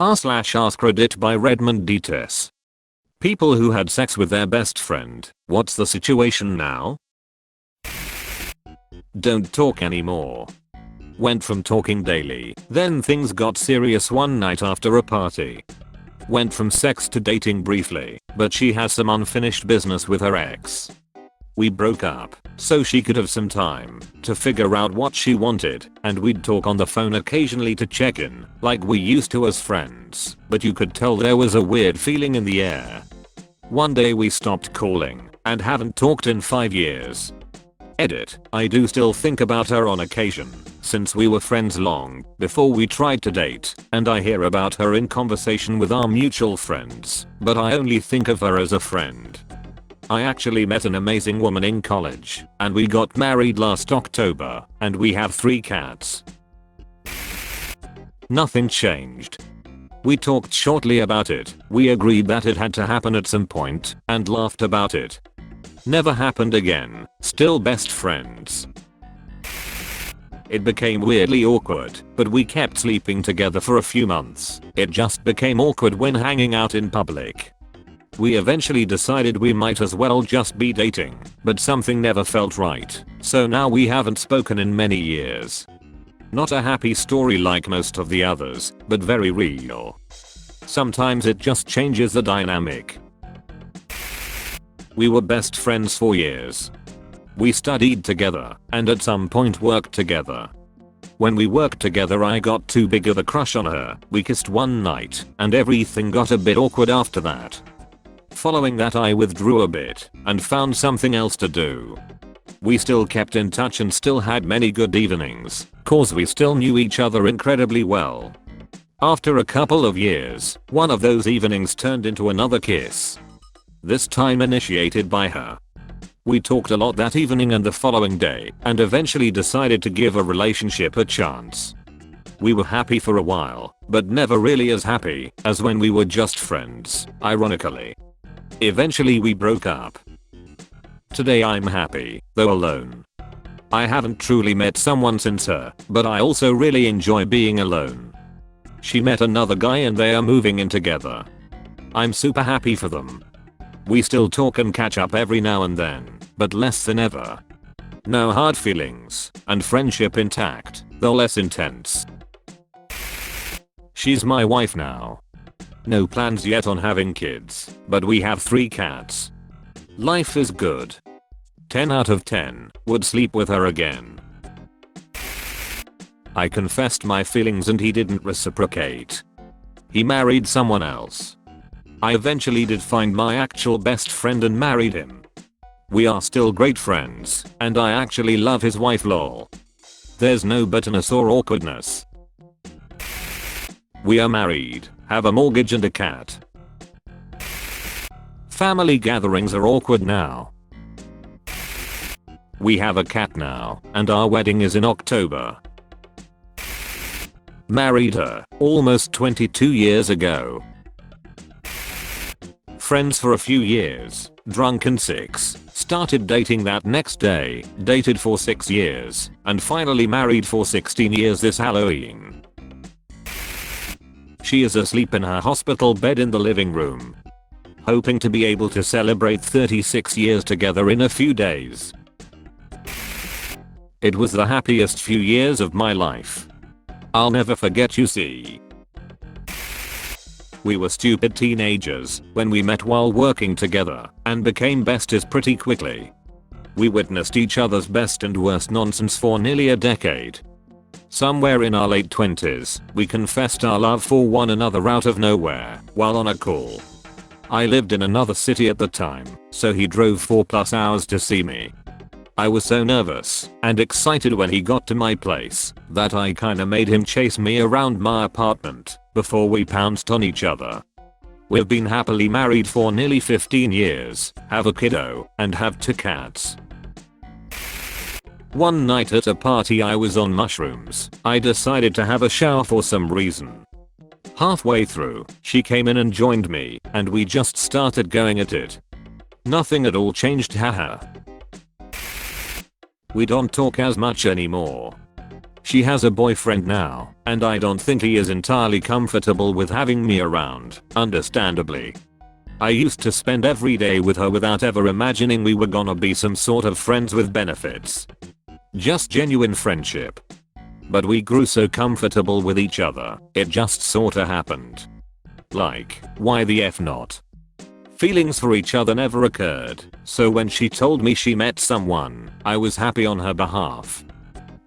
r/AskReddit by Redmond Dts. People who had sex with their best friend. What's the situation now? Don't talk anymore. Went from talking daily, then things got serious one night after a party. Went from sex to dating briefly, but she has some unfinished business with her ex. We broke up, so she could have some time to figure out what she wanted, and we'd talk on the phone occasionally to check in, like we used to as friends, but you could tell there was a weird feeling in the air. One day we stopped calling, and haven't talked in 5 years. Edit. I do still think about her on occasion, since we were friends long before we tried to date, and I hear about her in conversation with our mutual friends, but I only think of her as a friend. I actually met an amazing woman in college, and we got married last October, and we have 3 cats. Nothing changed. We talked shortly about it, we agreed that it had to happen at some point, and laughed about it. Never happened again, still best friends. It became weirdly awkward, but we kept sleeping together for a few months. It just became awkward when hanging out in public. We eventually decided we might as well just be dating, but something never felt right, so now we haven't spoken in many years. Not a happy story like most of the others, but very real. Sometimes it just changes the dynamic. We were best friends for years. We studied together, and at some point worked together. When we worked together I got too big of a crush on her, we kissed one night, and everything got a bit awkward after that. Following that I withdrew a bit, and found something else to do. We still kept in touch and still had many good evenings, cause we still knew each other incredibly well. After a couple of years, one of those evenings turned into another kiss. This time initiated by her. We talked a lot that evening and the following day, and eventually decided to give a relationship a chance. We were happy for a while, but never really as happy as when we were just friends, ironically. Eventually we broke up. Today I'm happy, though alone. I haven't truly met someone since her, but I also really enjoy being alone. She met another guy and they are moving in together. I'm super happy for them. We still talk and catch up every now and then, but less than ever. No hard feelings, and friendship intact, though less intense. She's my wife now. No plans yet on having kids, but we have 3 cats. Life is good. 10 out of 10, would sleep with her again. I confessed my feelings and he didn't reciprocate. He married someone else. I eventually did find my actual best friend and married him. We are still great friends, and I actually love his wife lol. There's no bitterness or awkwardness. We are married, have a mortgage and a cat. Family gatherings are awkward now. We have a cat now, and our wedding is in October. Married her, almost 22 years ago. Friends for a few years, drunk and 6, started dating that next day, dated for 6 years, and finally married for 16 years this Halloween. She is asleep in her hospital bed in the living room. Hoping to be able to celebrate 36 years together in a few days. It was the happiest few years of my life. I'll never forget, you see. We were stupid teenagers when we met while working together and became besties pretty quickly. We witnessed each other's best and worst nonsense for nearly a decade. Somewhere in our late 20s, we confessed our love for one another out of nowhere while on a call. I lived in another city at the time, so he drove 4+ hours to see me. I was so nervous and excited when he got to my place that I kinda made him chase me around my apartment before we pounced on each other. We've been happily married for nearly 15 years, have a kiddo, and have 2 cats. One night at a party I was on mushrooms. I decided to have a shower for some reason. Halfway through, she came in and joined me, and we just started going at it. Nothing at all changed, haha. We don't talk as much anymore. She has a boyfriend now, and I don't think he is entirely comfortable with having me around, understandably. I used to spend every day with her without ever imagining we were gonna be some sort of friends with benefits. Just genuine friendship. But we grew so comfortable with each other, it just sorta happened. Like, why the F not? Feelings for each other never occurred, so when she told me she met someone, I was happy on her behalf.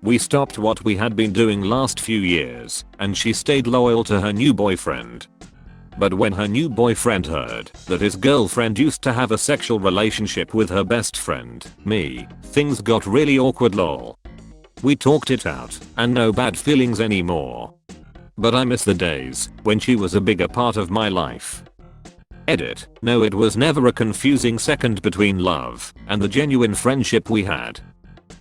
We stopped what we had been doing last few years, and she stayed loyal to her new boyfriend. But when her new boyfriend heard that his girlfriend used to have a sexual relationship with her best friend, me, things got really awkward lol. We talked it out, and no bad feelings anymore. But I miss the days when she was a bigger part of my life. Edit. No, it was never a confusing second between love and the genuine friendship we had.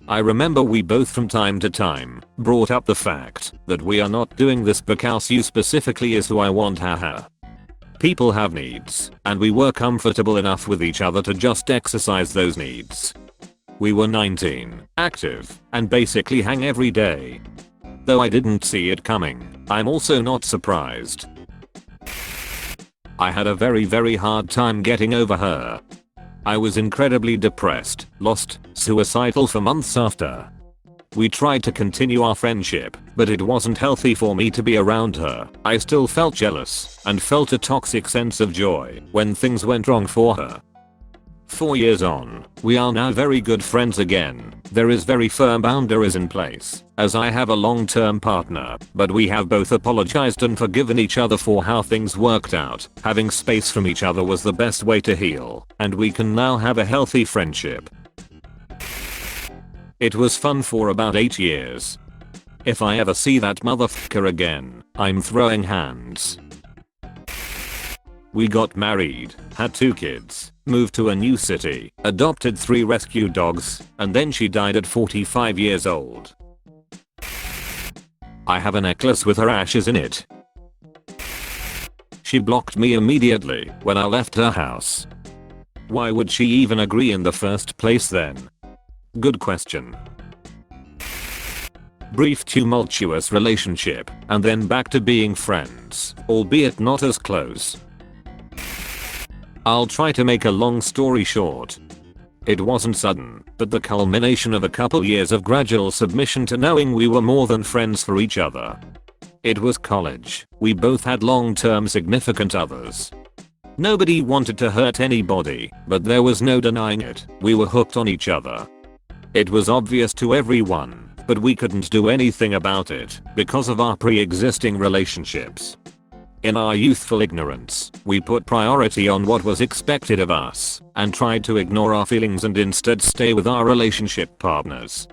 I remember we both from time to time brought up the fact that we are not doing this because you specifically is who I want, haha. People have needs, and we were comfortable enough with each other to just exercise those needs. We were 19, active, and basically hang every day. Though I didn't see it coming, I'm also not surprised. I had a very hard time getting over her. I was incredibly depressed, lost, suicidal for months after. We tried to continue our friendship, but it wasn't healthy for me to be around her. I still felt jealous and felt a toxic sense of joy when things went wrong for her. 4 years on, we are now very good friends again. There is very firm boundaries in place, as I have a long-term partner, but we have both apologized and forgiven each other for how things worked out. Having space from each other was the best way to heal, and we can now have a healthy friendship. It was fun for about 8 years. If I ever see that motherfucker again, I'm throwing hands. We got married, had 2 kids, moved to a new city, adopted 3 rescue dogs, and then she died at 45 years old. I have a necklace with her ashes in it. She blocked me immediately when I left her house. Why would she even agree in the first place then? Good question. Brief tumultuous relationship, and then back to being friends, albeit not as close. I'll try to make a long story short. It wasn't sudden, but the culmination of a couple years of gradual submission to knowing we were more than friends for each other. It was college. We both had long-term significant others. Nobody wanted to hurt anybody, but there was no denying it. We were hooked on each other. It was obvious to everyone, but we couldn't do anything about it because of our pre-existing relationships. In our youthful ignorance, we put priority on what was expected of us and tried to ignore our feelings and instead stay with our relationship partners.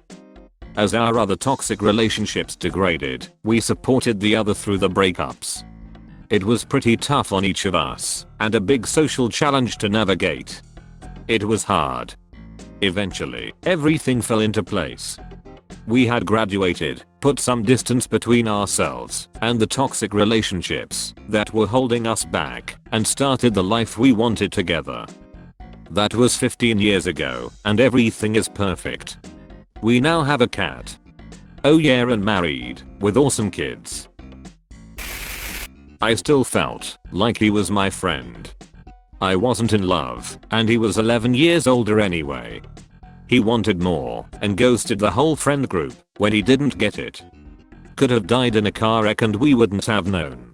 As our other toxic relationships degraded, we supported the other through the breakups. It was pretty tough on each of us and a big social challenge to navigate. It was hard. Eventually, everything fell into place. We had graduated, put some distance between ourselves and the toxic relationships that were holding us back, and started the life we wanted together. That was 15 years ago, and everything is perfect. We now have a cat. Oh yeah, and married, with awesome kids. I still felt like he was my friend. I wasn't in love, and he was 11 years older anyway. He wanted more and ghosted the whole friend group when he didn't get it. Could have died in a car wreck and we wouldn't have known.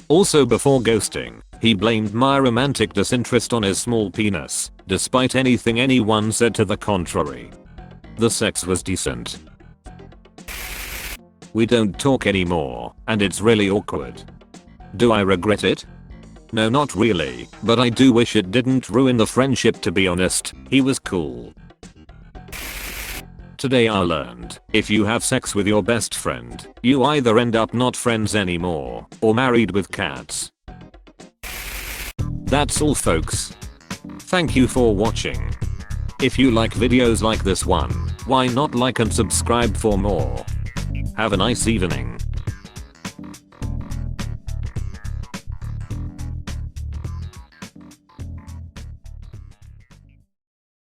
Also, before ghosting, he blamed my romantic disinterest on his small penis, despite anything anyone said to the contrary. The sex was decent. We don't talk anymore, and it's really awkward. Do I regret it? No, not really, but I do wish it didn't ruin the friendship, to be honest. He was cool. Today I learned, if you have sex with your best friend, you either end up not friends anymore, or married with cats. That's all, folks. Thank you for watching. If you like videos like this one, why not like and subscribe for more? Have a nice evening.